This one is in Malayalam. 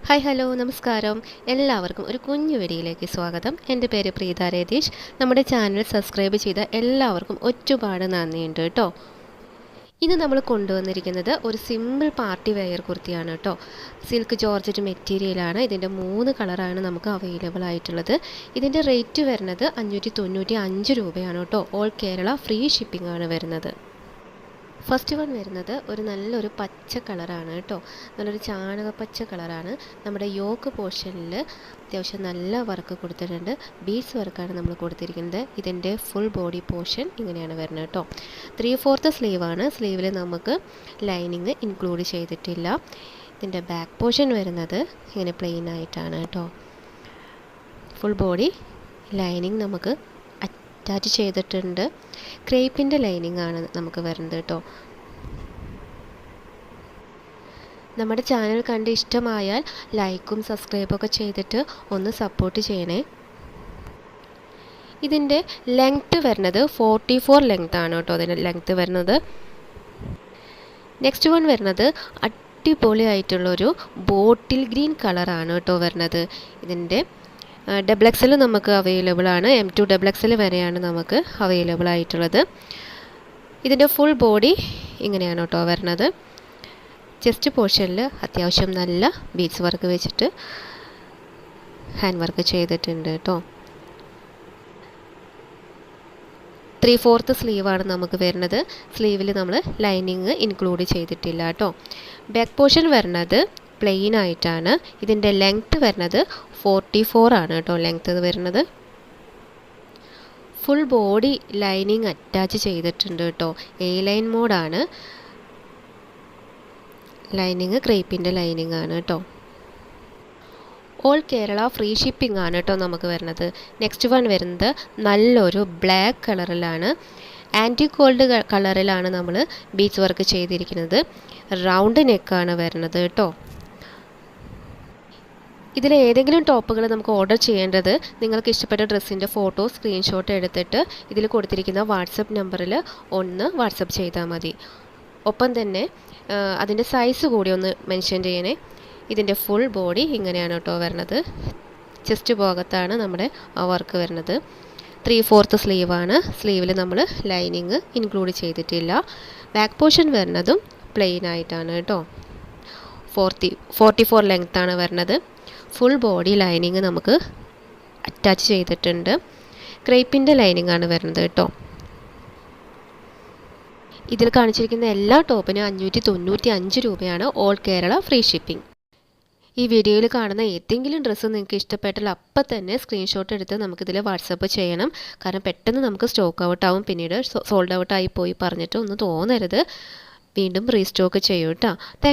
ഹായ് ഹലോ നമസ്കാരം. എല്ലാവർക്കും ഒരു കുഞ്ഞു വീഡിയോയിലേക്ക് സ്വാഗതം. എൻ്റെ പേര് പ്രീത രതീഷ്. നമ്മുടെ ചാനൽ സബ്സ്ക്രൈബ് ചെയ്ത എല്ലാവർക്കും ഒരുപാട് നന്ദിയുണ്ട് കേട്ടോ. ഇന്ന് നമ്മൾ കൊണ്ടുവന്നിരിക്കുന്നത് ഒരു സിമ്പിൾ പാർട്ടി വെയർ കുർത്തിയാണ് കേട്ടോ. സിൽക്ക് ജോർജറ്റ് മെറ്റീരിയലാണ്. ഇതിൻ്റെ 3 കളറാണ് നമുക്ക് അവൈലബിൾ ആയിട്ടുള്ളത്. ഇതിൻ്റെ റേറ്റ് വരുന്നത് 595 രൂപയാണ് കേട്ടോ. ഓൾ കേരള ഫ്രീ ഷിപ്പിംഗ് ആണ് വരുന്നത്. ഫസ്റ്റ് വൺ വരുന്നത് ഒരു നല്ലൊരു പച്ച കളറാണ് കേട്ടോ. നല്ലൊരു ചാണകപ്പച്ച കളറാണ്. നമ്മുടെ യോക്ക് പോർഷനിൽ അത്യാവശ്യം നല്ല വർക്ക് കൊടുത്തിട്ടുണ്ട്. ബീഡ്സ് വർക്കാണ് നമ്മൾ കൊടുത്തിരിക്കുന്നത്. ഇതിൻ്റെ ഫുൾ ബോഡി പോർഷൻ ഇങ്ങനെയാണ് വരുന്നത് കേട്ടോ. 3/4 സ്ലീവാണ്. സ്ലീവിൽ നമുക്ക് ലൈനിങ് ഇൻക്ലൂഡ് ചെയ്തിട്ടില്ല. ഇതിൻ്റെ ബാക്ക് പോർഷൻ വരുന്നത് ഇങ്ങനെ പ്ലെയിൻ ആയിട്ടാണ് കേട്ടോ. ഫുൾ ബോഡി ലൈനിങ് നമുക്ക് അറ്റാച്ച് ചെയ്തിട്ടുണ്ട്. ക്രേപ്പിൻ്റെ ലൈനിങ് ആണ് നമുക്ക് വരുന്നത് കേട്ടോ. നമ്മുടെ ചാനൽ കണ്ട് ഇഷ്ടമായാൽ ലൈക്കും സബ്സ്ക്രൈബൊക്കെ ചെയ്തിട്ട് ഒന്ന് സപ്പോർട്ട് ചെയ്യണേ. ഇതിൻ്റെ ലെങ്ത്ത് വരുന്നത് 44 ലെങ്ത് ആണ് കേട്ടോ. അതിൻ്റെ ലെങ്ത്ത് വരുന്നത്. നെക്സ്റ്റ് വൺ വരുന്നത് അടിപൊളിയായിട്ടുള്ളൊരു ബോട്ടിൽ ഗ്രീൻ കളറാണ് കേട്ടോ വരുന്നത്. ഇതിൻ്റെ XXL നമുക്ക് അവൈലബിൾ ആണ്. M2 XXL വരെയാണ് നമുക്ക് അവൈലബിൾ ആയിട്ടുള്ളത്. ഇതിൻ്റെ ഫുൾ ബോഡി ഇങ്ങനെയാണ് കേട്ടോ വരുന്നത്. ചെസ്റ്റ് പോർഷനിൽ അത്യാവശ്യം നല്ല ബീഡ്സ് വർക്ക് വെച്ചിട്ട് ഹാൻഡ് വർക്ക് ചെയ്തിട്ടുണ്ട് കേട്ടോ. 3/4 സ്ലീവാണ് നമുക്ക് വരുന്നത്. സ്ലീവിൽ നമ്മൾ ലൈനിങ് ഇൻക്ലൂഡ് ചെയ്തിട്ടില്ല കേട്ടോ. ബാക്ക് പോർഷൻ വരുന്നത് പ്ലെയിൻ ആയിട്ടാണ്. ഇതിൻ്റെ ലെങ്ത്ത് വരുന്നത് 44 ആണ് കേട്ടോ ലെങ്ത്ത് വരുന്നത്. ഫുൾ ബോഡി ലൈനിങ് അറ്റാച്ച് ചെയ്തിട്ടുണ്ട് കേട്ടോ. എ ലൈൻ മോഡാണ്. ലൈനിങ് ക്രേപ്പിൻ്റെ ലൈനിങ് ആണ് കേട്ടോ. ഓൾ കേരള ഫ്രീ ഷിപ്പിംഗ് ആണ് കേട്ടോ നമുക്ക് വരുന്നത്. നെക്സ്റ്റ് വൺ വരുന്നത് നല്ലൊരു ബ്ലാക്ക് കളറിലാണ്. ആൻറ്റി ഗോൾഡ് കളറിലാണ് നമ്മൾ ബീഡ്സ് വർക്ക് ചെയ്തിരിക്കുന്നത്. റൗണ്ട് നെക്കാണ് വരുന്നത് കേട്ടോ. ഇതിൽ ഏതെങ്കിലും ടോപ്പുകൾ നമുക്ക് ഓർഡർ ചെയ്യേണ്ടത് നിങ്ങൾക്ക് ഇഷ്ടപ്പെട്ട ഡ്രസ്സിൻ്റെ ഫോട്ടോ സ്ക്രീൻഷോട്ട് എടുത്തിട്ട് ഇതിൽ കൊടുത്തിരിക്കുന്ന വാട്സപ്പ് നമ്പറിൽ ഒന്ന് വാട്സപ്പ് ചെയ്താൽ മതി. ഒപ്പം തന്നെ അതിൻ്റെ സൈസ് കൂടി ഒന്ന് മെൻഷൻ ചെയ്യണേ. ഇതിൻ്റെ ഫുൾ ബോഡി ഇങ്ങനെയാണ് കേട്ടോ വരുന്നത്. ചെസ്റ്റ് ഭാഗത്താണ് നമ്മുടെ വർക്ക് വരുന്നത്. 3/4 സ്ലീവാണ്. സ്ലീവിൽ നമ്മൾ ലൈനിങ് ഇൻക്ലൂഡ് ചെയ്തിട്ടില്ല. ബാക്ക് പോർഷൻ വരുന്നതും പ്ലെയിൻ ആയിട്ടാണ് കേട്ടോ. 44 ലെങ്ത്താണ് വരുന്നത്. ഫുൾ ബോഡി ലൈനിങ് നമുക്ക് അറ്റാച്ച് ചെയ്തിട്ടുണ്ട്. ക്രേപ്പിൻ്റെ ലൈനിങ് ആണ് വരുന്നത് കേട്ടോ. ഇതിൽ കാണിച്ചിരിക്കുന്ന എല്ലാ ടോപ്പിനും 595 രൂപയാണ് ഓൾ കേരള ഫ്രീ ഷിപ്പിംഗ്. ഈ വീഡിയോയിൽ കാണുന്ന ഏതെങ്കിലും ഡ്രസ്സ് നിങ്ങൾക്ക് ഇഷ്ടപ്പെട്ടാൽ അപ്പം തന്നെ സ്ക്രീൻഷോട്ട് എടുത്ത് നമുക്കിതിൽ വാട്സപ്പ് ചെയ്യണം. കാരണം പെട്ടെന്ന് നമുക്ക് സ്റ്റോക്ക് ഔട്ട് ആവും. പിന്നീട് സോൾഡ് ഔട്ട് ആയി പോയി പറഞ്ഞിട്ട് ഒന്നും തോന്നരുത്. വീണ്ടും റീസ്റ്റോക്ക് ചെയ്യൂ കേട്ടോ. താങ്ക്